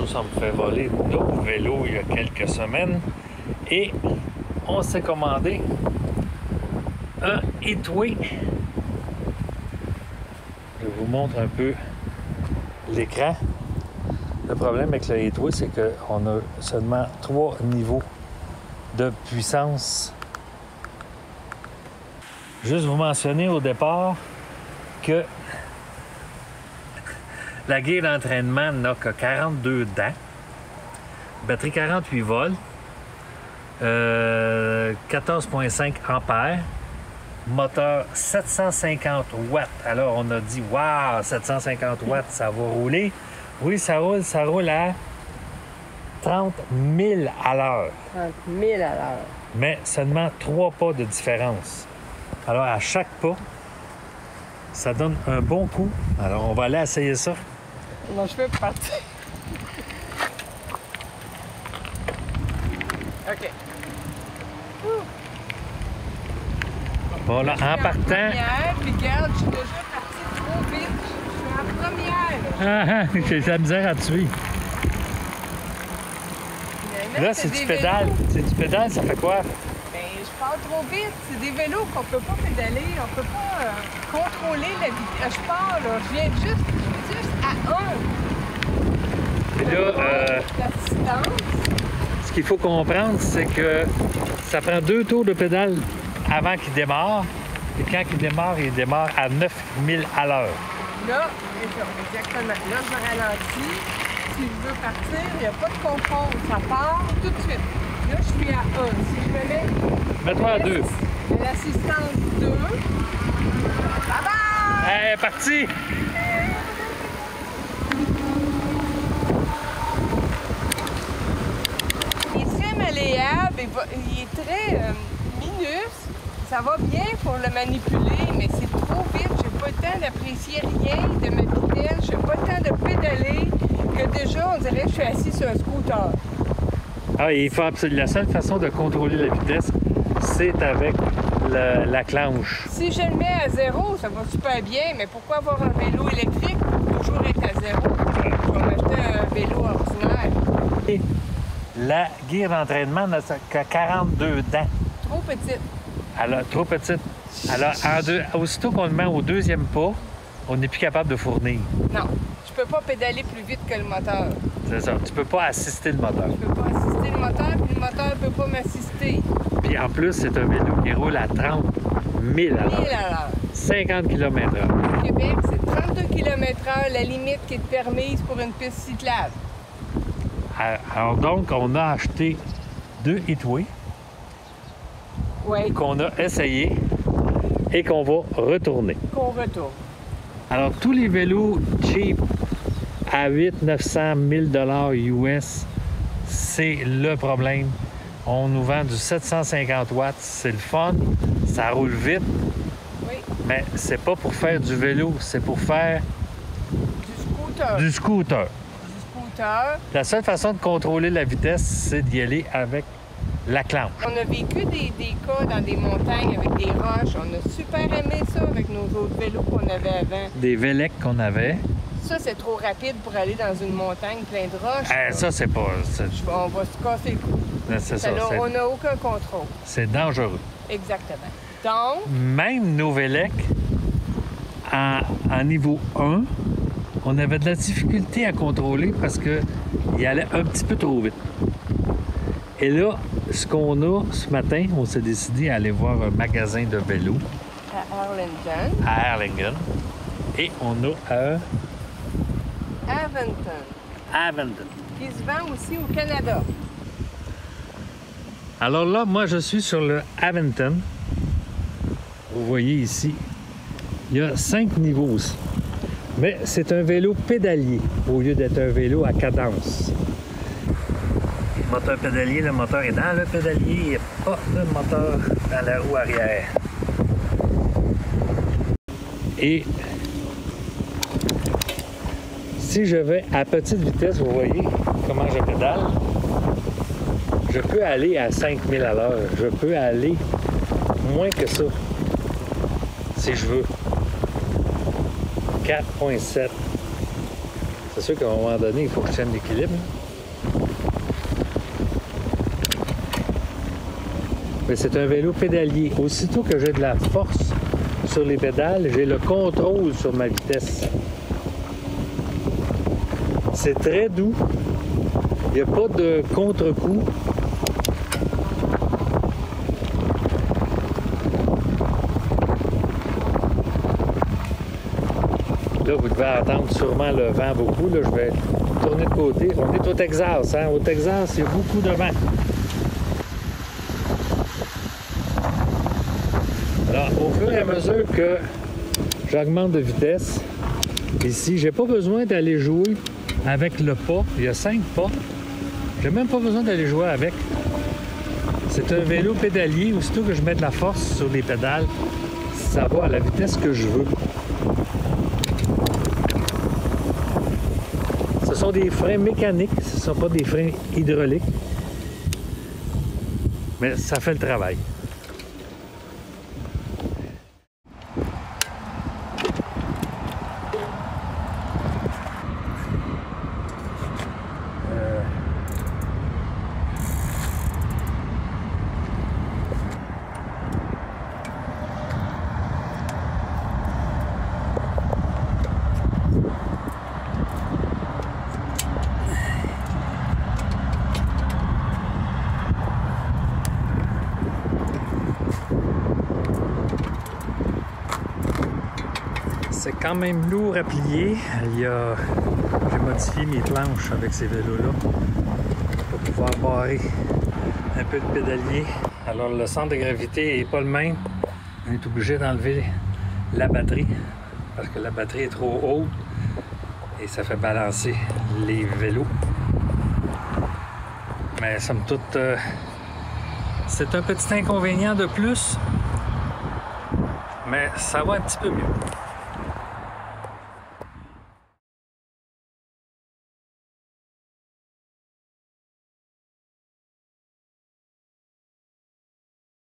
nous sommes fait voler nos vélos il y a quelques semaines et on s'est commandé un Hitway. Je vous montre un peu l'écran. Le problème avec le Hitway, c'est qu'on a seulement 3 niveaux de puissance. Juste vous mentionner au départ que la guille d'entraînement n'a que 42 dents, batterie 48 volts, 14,5 ampères, moteur 750 watts. Alors on a dit, waouh, 750 watts, ça va rouler. Oui, ça roule à 30 000 à l'heure. 30 000 à l'heure. Mais seulement 3 pas de différence. Alors à chaque pas, ça donne un bon coup. Alors on va aller essayer ça. Moi, je peux partir. OK. Voilà, en partant. Première, puis regarde, je suis déjà partie trop vite. Je suis en première. J'ai de la misère à te suivre. Là, si tu pédales, ça fait quoi? Ben, je pars trop vite. C'est des vélos qu'on peut pas pédaler. On peut pas contrôler la vitesse. Je pars, là. Je viens juste à 1. Et là, l'assistance. Ce qu'il faut comprendre, c'est que ça prend 2 tours de pédale avant qu'il démarre. Et quand il démarre à 9000 à l'heure. Là, exactement. Là, je ralentis. Si je veux partir, il n'y a pas de contrôle. Ça part tout de suite. Là, je suis à 1. Si je me mets... Mets-toi à 2. L'assistance 2. Bye-bye! Hey, parti! Il est très malléable, il est très minus. Ça va bien pour le manipuler, mais c'est trop vite. J'ai pas le temps d'apprécier rien de ma vitesse. J'ai pas le temps de pédaler. Que déjà, on dirait que je suis assis sur un scooter. Ah, il faut absolument. La seule façon de contrôler la vitesse, c'est avec la clenche. Si je le mets à 0, ça va super bien, mais pourquoi avoir un vélo électrique pour toujours être à 0? Je vais m'acheter un vélo ordinaire. Et la guille d'entraînement n'a que 42 dents. Trop petite. Alors, trop petite. Alors, aussitôt qu'on le met au deuxième pas, on n'est plus capable de fournir. Non, je peux pas pédaler plus vite que le moteur. C'est ça. Tu peux pas assister le moteur. Je peux pas assister le moteur, puis le moteur peut pas m'assister. Puis en plus, c'est un vélo qui roule à 30 000 à l'heure. 50 km/h. Au Québec, c'est 32 km/h la limite qui est permise pour une piste cyclable. Alors donc, on a acheté 2 Hitway qu'on a essayé et qu'on va retourner. Qu'on retourne. Alors, tous les vélos cheap à 800, 900 000 US, c'est le problème. On nous vend du 750 watts, c'est le fun, ça roule vite, oui. Mais c'est pas pour faire du vélo, c'est pour faire du scooter. Du scooter. La seule façon de contrôler la vitesse, c'est d'y aller avec la clenche. On a vécu des cas dans des montagnes avec des roches. On a super aimé ça avec nos autres vélos qu'on avait avant. Des Vélec qu'on avait. Ça, c'est trop rapide pour aller dans une montagne pleine de roches. Ça, c'est pas... On va se casser le cou. C'est ça. On n'a aucun contrôle. C'est dangereux. Exactement. Donc... Même nos Vélec, en niveau 1, on avait de la difficulté à contrôler parce qu'il allait un petit peu trop vite. Et là, ce qu'on a ce matin, on s'est décidé à aller voir un magasin de vélos. À Arlington. Et on a un... Aventon. Qui se vend aussi au Canada. Alors là, moi, je suis sur le Aventon. Vous voyez ici, il y a 5 niveaux aussi. Mais c'est un vélo pédalier au lieu d'être un vélo à cadence. Moteur pédalier, le moteur est dans le pédalier, il n'y a pas de moteur dans la roue arrière. Et si je vais à petite vitesse, vous voyez comment je pédale, je peux aller à 5000 à l'heure. Je peux aller moins que ça, si je veux. 4,7. C'est sûr qu'à un moment donné, il faut que je tienne l'équilibre. Mais c'est un vélo pédalier. Aussitôt que j'ai de la force sur les pédales, j'ai le contrôle sur ma vitesse. C'est très doux. Il n'y a pas de contre-coup. Là, vous devez attendre sûrement le vent beaucoup. Là, je vais tourner de côté. On est au Texas. Hein? Au Texas, il y a beaucoup de vent. Alors, au fur et à mesure que j'augmente de vitesse, ici, j'ai pas besoin d'aller jouer avec le pas. Il y a 5 pas. J'ai même pas besoin d'aller jouer avec. C'est un vélo pédalier. Aussitôt que je mets de la force sur les pédales, ça va à la vitesse que je veux. Ce sont des freins mécaniques, ce ne sont pas des freins hydrauliques. Mais ça fait le travail. C'est quand même lourd à plier. J'ai modifié mes planches avec ces vélos-là pour pouvoir barrer un peu de pédalier. Alors le centre de gravité n'est pas le même. On est obligé d'enlever la batterie parce que la batterie est trop haute et ça fait balancer les vélos. Mais somme toute, c'est un petit inconvénient de plus, mais ça va un petit peu mieux.